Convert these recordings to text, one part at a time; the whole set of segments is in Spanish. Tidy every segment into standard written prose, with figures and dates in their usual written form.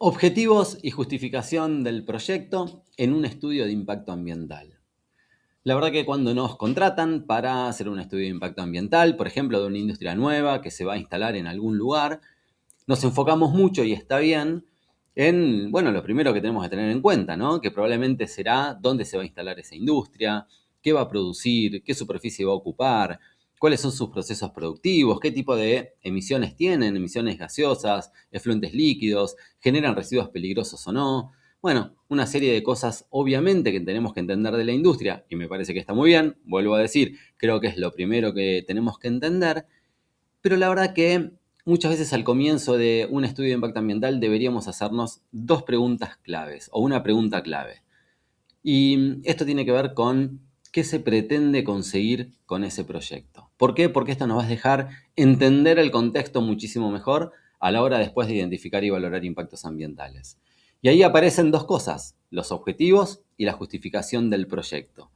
Objetivos y justificación del proyecto en un estudio de impacto ambiental. La verdad que cuando nos contratan para hacer un estudio de impacto ambiental, por ejemplo, de una industria nueva que se va a instalar en algún lugar, nos enfocamos mucho, y está bien, en, bueno, lo primero que tenemos que tener en cuenta, ¿no? Que probablemente será dónde se va a instalar esa industria, qué va a producir, qué superficie va a ocupar, cuáles son sus procesos productivos, qué tipo de emisiones tienen, emisiones gaseosas, efluentes líquidos, generan residuos peligrosos o no. Bueno, una serie de cosas obviamente que tenemos que entender de la industria, y me parece que está muy bien, vuelvo a decir, creo que es lo primero que tenemos que entender, pero la verdad que muchas veces al comienzo de un estudio de impacto ambiental deberíamos hacernos dos preguntas claves o una pregunta clave. Y esto tiene que ver con qué se pretende conseguir con ese proyecto. ¿Por qué? Porque esto nos va a dejar entender el contexto muchísimo mejor a la hora después de identificar y valorar impactos ambientales. Y ahí aparecen dos cosas, los objetivos y la justificación del proyecto.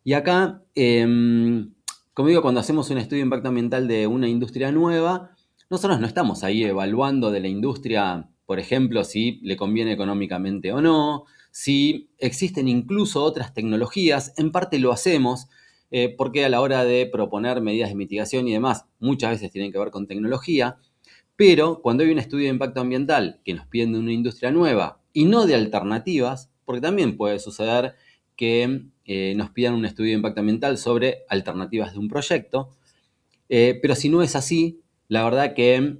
Y acá, como digo, cuando hacemos un estudio de impacto ambiental de una industria nueva, nosotros no estamos ahí evaluando de la industria, por ejemplo, si le conviene económicamente o no, si existen incluso otras tecnologías. En parte lo hacemos, porque a la hora de proponer medidas de mitigación y demás, muchas veces tienen que ver con tecnología, pero cuando hay un estudio de impacto ambiental que nos piden de una industria nueva y no de alternativas, porque también puede suceder que nos pidan un estudio de impacto ambiental sobre alternativas de un proyecto, pero si no es así, la verdad que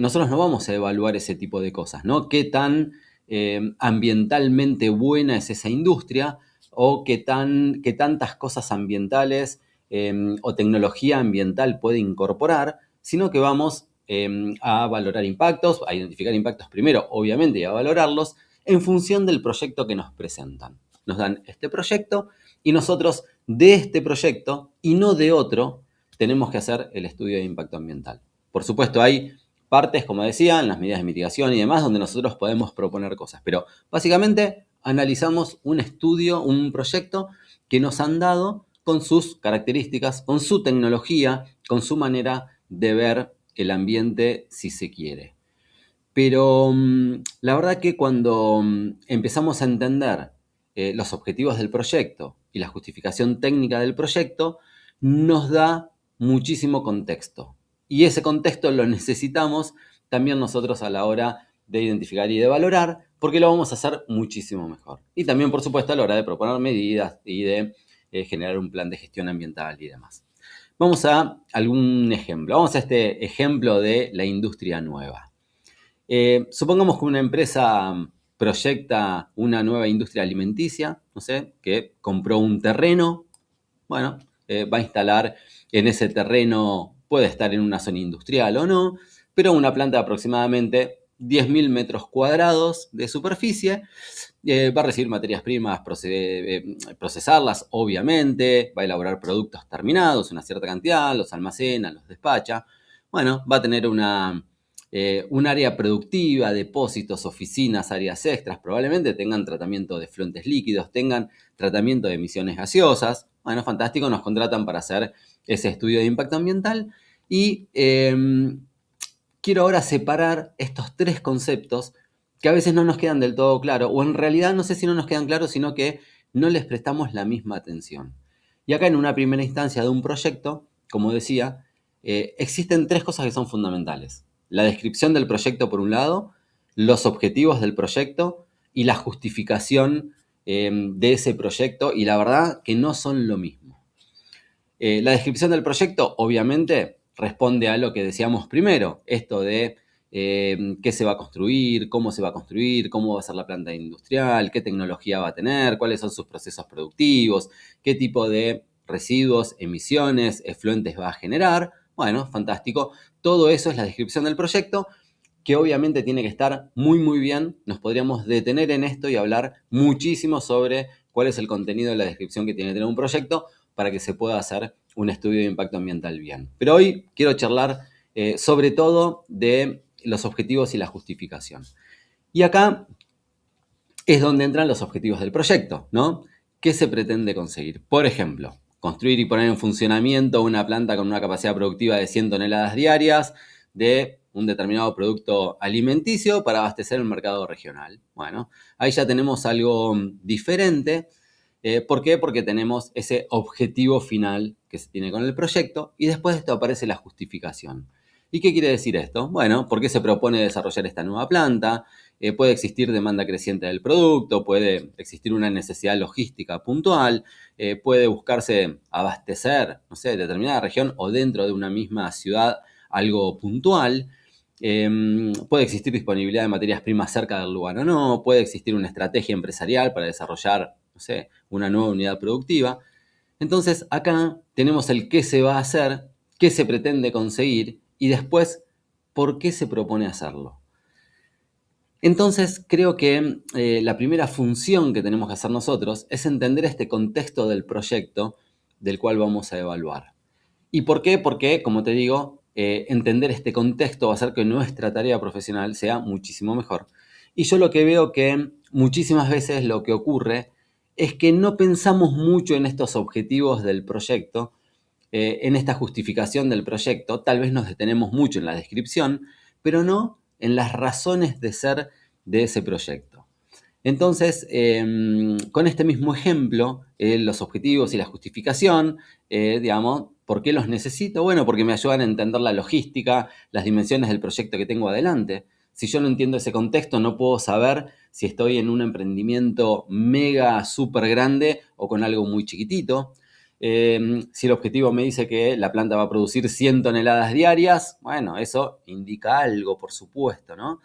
nosotros no vamos a evaluar ese tipo de cosas, ¿no? Qué tan ambientalmente buena es esa industria o qué tantas cosas ambientales o tecnología ambiental puede incorporar, sino que vamos a valorar impactos, a identificar impactos primero, obviamente, y a valorarlos en función del proyecto que nos presentan. Nos dan este proyecto y nosotros de este proyecto y no de otro tenemos que hacer el estudio de impacto ambiental. Por supuesto, hay partes, como decía, en las medidas de mitigación y demás, donde nosotros podemos proponer cosas, pero básicamente analizamos un estudio, un proyecto que nos han dado con sus características, con su tecnología, con su manera de ver el ambiente, si se quiere. Pero la verdad que cuando empezamos a entender los objetivos del proyecto y la justificación técnica del proyecto, nos da muchísimo contexto. Y ese contexto lo necesitamos también nosotros a la hora de identificar y de valorar, porque lo vamos a hacer muchísimo mejor. Y también, por supuesto, a la hora de proponer medidas y de generar un plan de gestión ambiental y demás. Vamos a algún ejemplo. Vamos a este ejemplo de la industria nueva. Supongamos que una empresa proyecta una nueva industria alimenticia, no sé, que compró un terreno, bueno, va a instalar en ese terreno, puede estar en una zona industrial o no, pero una planta de aproximadamente 10.000 metros cuadrados de superficie, va a recibir materias primas, procesarlas, obviamente, va a elaborar productos terminados, una cierta cantidad, los almacena, los despacha. Bueno, va a tener un área productiva, depósitos, oficinas, áreas extras, probablemente tengan tratamiento de efluentes líquidos, tengan tratamiento de emisiones gaseosas. Bueno, fantástico, nos contratan para hacer ese estudio de impacto ambiental y quiero ahora separar estos tres conceptos que a veces no nos quedan del todo claros, o en realidad no sé si no nos quedan claros, sino que no les prestamos la misma atención. Y acá en una primera instancia de un proyecto, como decía, existen tres cosas que son fundamentales. La descripción del proyecto por un lado, los objetivos del proyecto y la justificación de ese proyecto, y la verdad que no son lo mismo. La descripción del proyecto, obviamente, responde a lo que decíamos primero, esto de qué se va a construir, cómo se va a construir, cómo va a ser la planta industrial, qué tecnología va a tener, cuáles son sus procesos productivos, qué tipo de residuos, emisiones, efluentes va a generar. Bueno, fantástico. Todo eso es la descripción del proyecto, que obviamente tiene que estar muy, muy bien. Nos podríamos detener en esto y hablar muchísimo sobre cuál es el contenido de la descripción que tiene que tener un proyecto para que se pueda hacer un estudio de impacto ambiental bien. Pero hoy quiero charlar sobre todo de los objetivos y la justificación. Y acá es donde entran los objetivos del proyecto, ¿no? ¿Qué se pretende conseguir? Por ejemplo, construir y poner en funcionamiento una planta con una capacidad productiva de 100 toneladas diarias de un determinado producto alimenticio para abastecer el mercado regional. Bueno, ahí ya tenemos algo diferente. ¿Por qué? Porque tenemos ese objetivo final que se tiene con el proyecto y después de esto aparece la justificación. ¿Y qué quiere decir esto? Bueno, ¿por qué se propone desarrollar esta nueva planta? Puede existir demanda creciente del producto, puede existir una necesidad logística puntual, puede buscarse abastecer, no sé, determinada región o dentro de una misma ciudad algo puntual. Puede existir disponibilidad de materias primas cerca del lugar o no, puede existir una estrategia empresarial para desarrollar, no sé, una nueva unidad productiva. Entonces acá tenemos el qué se va a hacer, qué se pretende conseguir y después por qué se propone hacerlo. Entonces creo que la primera función que tenemos que hacer nosotros es entender este contexto del proyecto del cual vamos a evaluar. ¿Y por qué? Porque, como te digo, entender este contexto va a hacer que nuestra tarea profesional sea muchísimo mejor. Y yo lo que veo que muchísimas veces lo que ocurre es que no pensamos mucho en estos objetivos del proyecto, en esta justificación del proyecto. Tal vez nos detenemos mucho en la descripción, pero no en las razones de ser de ese proyecto. Entonces, con este mismo ejemplo, los objetivos y la justificación, digamos, ¿por qué los necesito? Bueno, porque me ayudan a entender la logística, las dimensiones del proyecto que tengo adelante. Si yo no entiendo ese contexto, no puedo saber si estoy en un emprendimiento mega, súper grande o con algo muy chiquitito. Si el objetivo me dice que la planta va a producir 100 toneladas diarias, bueno, eso indica algo, por supuesto, ¿no?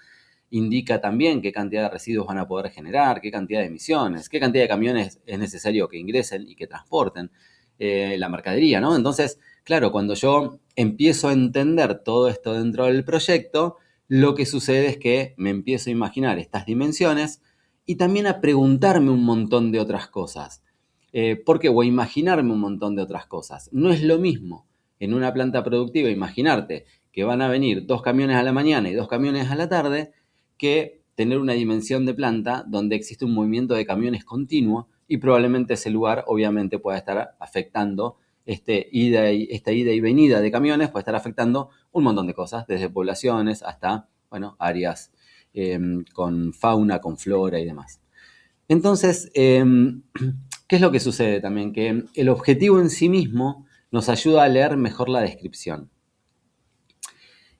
Indica también qué cantidad de residuos van a poder generar, qué cantidad de emisiones, qué cantidad de camiones es necesario que ingresen y que transporten la mercadería, ¿no? Entonces, claro, cuando yo empiezo a entender todo esto dentro del proyecto, lo que sucede es que me empiezo a imaginar estas dimensiones y también a preguntarme un montón de otras cosas. ¿Por qué? O a imaginarme un montón de otras cosas. No es lo mismo en una planta productiva imaginarte que van a venir 2 camiones a la mañana y 2 camiones a la tarde, que tener una dimensión de planta donde existe un movimiento de camiones continuo y probablemente ese lugar obviamente pueda estar afectando esta ida y venida de camiones, puede estar afectando un montón de cosas, desde poblaciones hasta, bueno, áreas con fauna, con flora y demás. Entonces, ¿qué es lo que sucede también? Que el objetivo en sí mismo nos ayuda a leer mejor la descripción.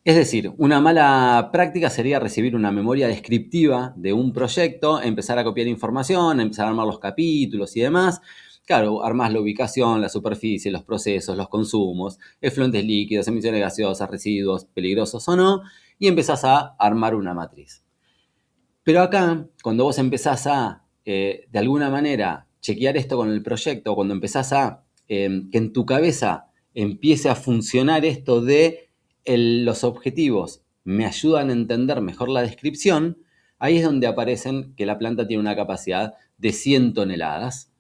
Es decir, una mala práctica sería recibir una memoria descriptiva de un proyecto, empezar a copiar información, empezar a armar los capítulos y demás. Claro, armás la ubicación, la superficie, los procesos, los consumos, efluentes líquidos, emisiones gaseosas, residuos, peligrosos o no, y empezás a armar una matriz. Pero acá, cuando vos empezás a, de alguna manera, chequear esto con el proyecto, cuando empezás a que en tu cabeza empiece a funcionar esto de los objetivos me ayudan a entender mejor la descripción, ahí es donde aparecen que la planta tiene una capacidad de 100 toneladas.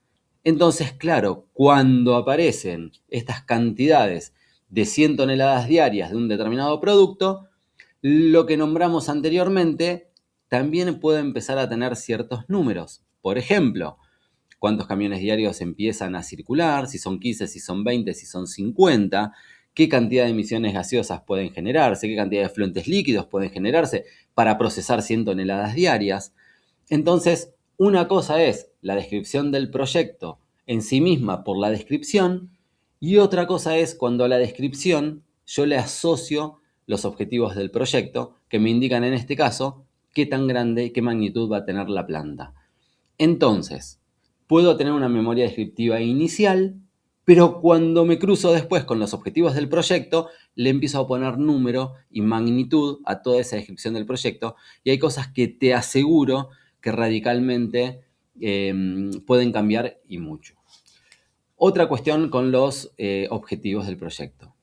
Entonces, claro, cuando aparecen estas cantidades de 100 toneladas diarias de un determinado producto, lo que nombramos anteriormente también puede empezar a tener ciertos números. Por ejemplo, cuántos camiones diarios empiezan a circular, si son 15, si son 20, si son 50, qué cantidad de emisiones gaseosas pueden generarse, qué cantidad de efluentes líquidos pueden generarse para procesar 100 toneladas diarias. Entonces, una cosa es la descripción del proyecto en sí misma por la descripción y otra cosa es cuando a la descripción yo le asocio los objetivos del proyecto que me indican en este caso qué tan grande, qué magnitud va a tener la planta. Entonces, puedo tener una memoria descriptiva inicial, pero cuando me cruzo después con los objetivos del proyecto, le empiezo a poner número y magnitud a toda esa descripción del proyecto y hay cosas que te aseguro que radicalmente pueden cambiar y mucho. Otra cuestión con los objetivos del proyecto.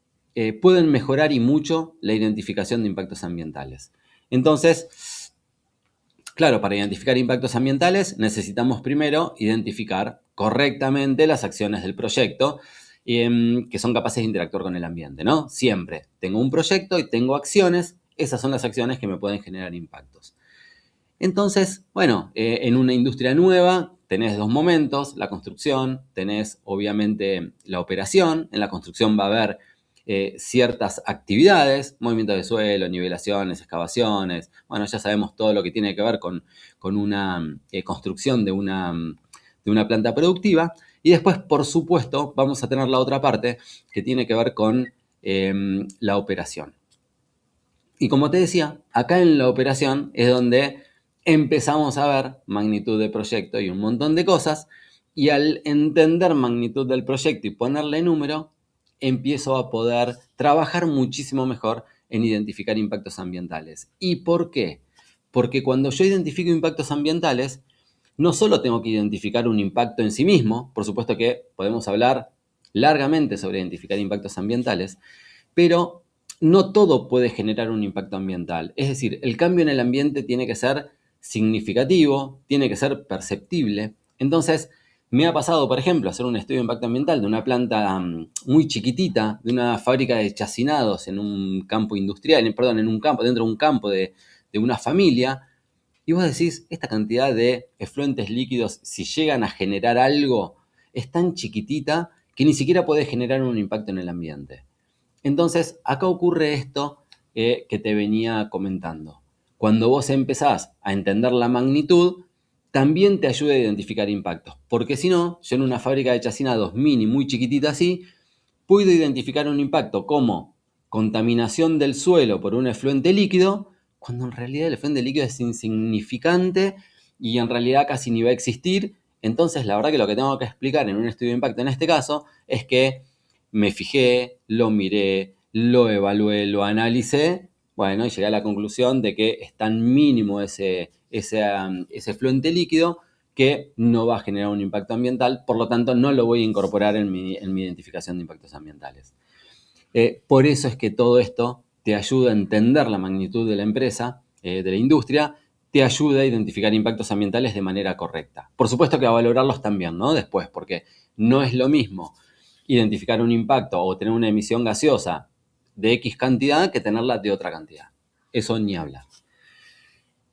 Pueden mejorar y mucho la identificación de impactos ambientales. Entonces, claro, para identificar impactos ambientales necesitamos primero identificar correctamente las acciones del proyecto que son capaces de interactuar con el ambiente, ¿no? Siempre tengo un proyecto y tengo acciones, esas son las acciones que me pueden generar impactos. Entonces, bueno, en una industria nueva tenés dos momentos, la construcción, tenés obviamente la operación. En la construcción va a haber ciertas actividades, movimiento de suelo, nivelaciones, excavaciones. Bueno, ya sabemos todo lo que tiene que ver con una construcción de una planta productiva. Y después, por supuesto, vamos a tener la otra parte que tiene que ver con la operación. Y como te decía, acá en la operación es donde empezamos a ver magnitud de proyecto y un montón de cosas. Y al entender magnitud del proyecto y ponerle número, empiezo a poder trabajar muchísimo mejor en identificar impactos ambientales. ¿Y por qué? Porque cuando yo identifico impactos ambientales, no solo tengo que identificar un impacto en sí mismo, por supuesto que podemos hablar largamente sobre identificar impactos ambientales, pero no todo puede generar un impacto ambiental. Es decir, el cambio en el ambiente tiene que ser significativo, tiene que ser perceptible. Entonces, me ha pasado, por ejemplo, hacer un estudio de impacto ambiental de una planta muy chiquitita, de una fábrica de chacinados en un campo industrial, perdón, en un campo, dentro de un campo de una familia, y vos decís, esta cantidad de efluentes líquidos, si llegan a generar algo, es tan chiquitita que ni siquiera puede generar un impacto en el ambiente. Entonces, acá ocurre esto que te venía comentando. Cuando vos empezás a entender la magnitud, también te ayuda a identificar impactos. Porque si no, yo en una fábrica de chacinados mini, muy chiquitita así, puedo identificar un impacto como contaminación del suelo por un efluente líquido, cuando en realidad el efluente líquido es insignificante y en realidad casi ni va a existir. Entonces, la verdad que lo que tengo que explicar en un estudio de impacto en este caso es que me fijé, lo miré, lo evalué, lo analicé, bueno, y llegué a la conclusión de que es tan mínimo ese efluente líquido que no va a generar un impacto ambiental, por lo tanto no lo voy a incorporar en mi identificación de impactos ambientales. Por eso es que todo esto te ayuda a entender la magnitud de la empresa, de la industria, te ayuda a identificar impactos ambientales de manera correcta. Por supuesto que a valorarlos también, ¿no? Después, porque no es lo mismo identificar un impacto o tener una emisión gaseosa de X cantidad que tenerla de otra cantidad. Eso ni habla.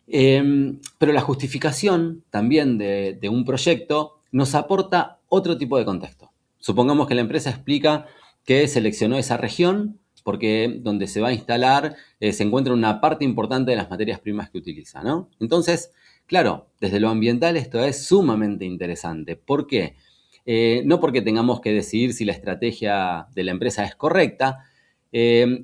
Pero la justificación también de un proyecto nos aporta otro tipo de contexto. Supongamos que la empresa explica que seleccionó esa región porque donde se va a instalar se encuentra una parte importante de las materias primas que utiliza, ¿no? Entonces, claro, desde lo ambiental esto es sumamente interesante. ¿Por qué? No porque tengamos que decidir si la estrategia de la empresa es correcta,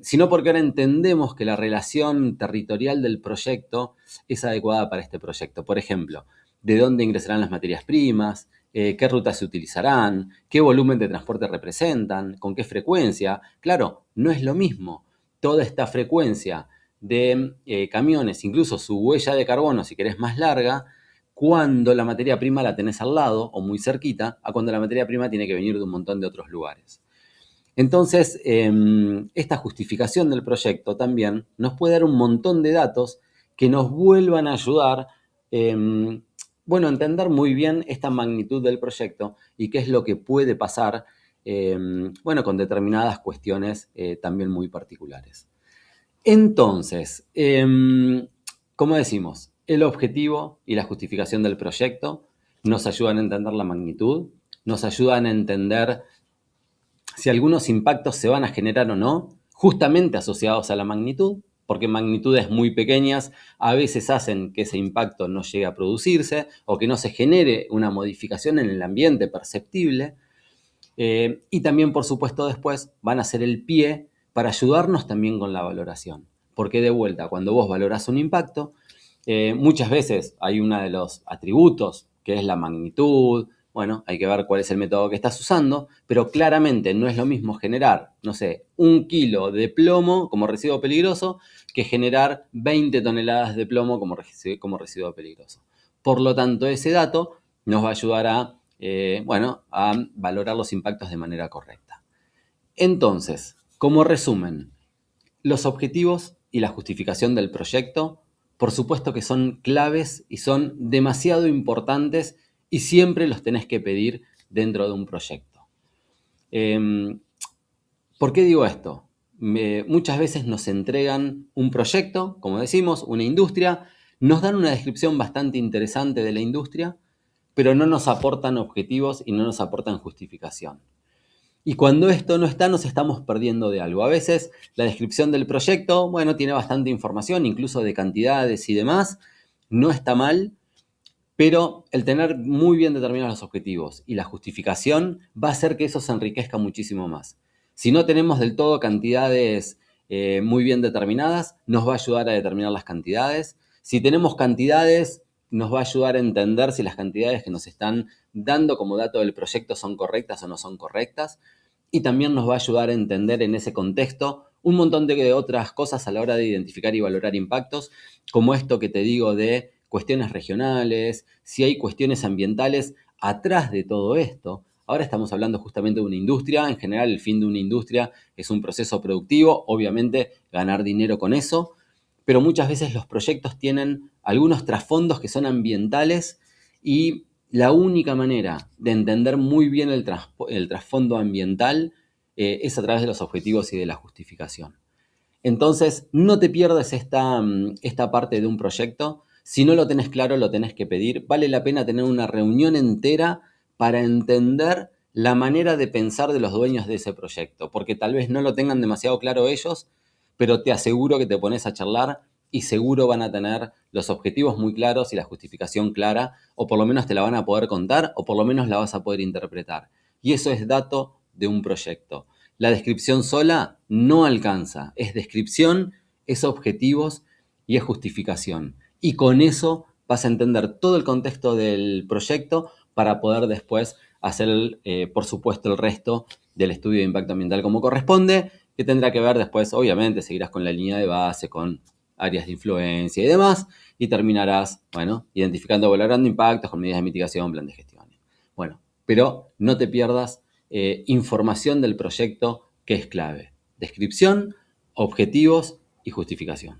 sino porque ahora entendemos que la relación territorial del proyecto es adecuada para este proyecto. Por ejemplo, de dónde ingresarán las materias primas, qué rutas se utilizarán, qué volumen de transporte representan, con qué frecuencia. Claro, no es lo mismo toda esta frecuencia de camiones, incluso su huella de carbono, si querés, más larga, cuando la materia prima la tenés al lado o muy cerquita, a cuando la materia prima tiene que venir de un montón de otros lugares. Entonces, esta justificación del proyecto también nos puede dar un montón de datos que nos vuelvan a ayudar, bueno, a entender muy bien esta magnitud del proyecto y qué es lo que puede pasar, bueno, con determinadas cuestiones también muy particulares. Entonces, como decimos, el objetivo y la justificación del proyecto nos ayudan a entender la magnitud, nos ayudan a entender si algunos impactos se van a generar o no, justamente asociados a la magnitud, porque magnitudes muy pequeñas a veces hacen que ese impacto no llegue a producirse o que no se genere una modificación en el ambiente perceptible. Y también, por supuesto, después van a ser el pie para ayudarnos también con la valoración. Porque de vuelta, cuando vos valorás un impacto, muchas veces hay uno de los atributos, que es la magnitud. Bueno, hay que ver cuál es el método que estás usando, pero claramente no es lo mismo generar, no sé, 1 kilo de plomo como residuo peligroso que generar 20 toneladas de plomo como residuo peligroso. Por lo tanto, ese dato nos va a ayudar bueno, a valorar los impactos de manera correcta. Entonces, como resumen, los objetivos y la justificación del proyecto, por supuesto que son claves y son demasiado importantes y siempre los tenés que pedir dentro de un proyecto. ¿Por qué digo esto? Muchas veces nos entregan un proyecto, como decimos, una industria, nos dan una descripción bastante interesante de la industria, pero no nos aportan objetivos y no nos aportan justificación. Y cuando esto no está, nos estamos perdiendo de algo. A veces la descripción del proyecto, bueno, tiene bastante información, incluso de cantidades y demás, no está mal, pero el tener muy bien determinados los objetivos y la justificación va a hacer que eso se enriquezca muchísimo más. Si no tenemos del todo cantidades muy bien determinadas, nos va a ayudar a determinar las cantidades. Si tenemos cantidades, nos va a ayudar a entender si las cantidades que nos están dando como dato del proyecto son correctas o no son correctas. Y también nos va a ayudar a entender en ese contexto un montón de otras cosas a la hora de identificar y valorar impactos, como esto que te digo de cuestiones regionales, si hay cuestiones ambientales atrás de todo esto. Ahora estamos hablando justamente de una industria. En general, el fin de una industria es un proceso productivo, obviamente ganar dinero con eso, pero muchas veces los proyectos tienen algunos trasfondos que son ambientales y la única manera de entender muy bien el trasfondo ambiental es a través de los objetivos y de la justificación. Entonces, no te pierdas esta parte de un proyecto. Si no lo tenés claro, lo tenés que pedir. Vale la pena tener una reunión entera para entender la manera de pensar de los dueños de ese proyecto, porque tal vez no lo tengan demasiado claro ellos, pero te aseguro que te pones a charlar y seguro van a tener los objetivos muy claros y la justificación clara, o por lo menos te la van a poder contar, o por lo menos la vas a poder interpretar. Y eso es dato de un proyecto. La descripción sola no alcanza. Es descripción, es objetivos y es justificación. Y con eso vas a entender todo el contexto del proyecto para poder después hacer, por supuesto, el resto del estudio de impacto ambiental como corresponde, que tendrá que ver después, obviamente, seguirás con la línea de base, con áreas de influencia y demás, y terminarás, bueno, identificando, valorando impactos con medidas de mitigación, plan de gestión. Bueno, pero no te pierdas información del proyecto que es clave. Descripción, objetivos y justificación.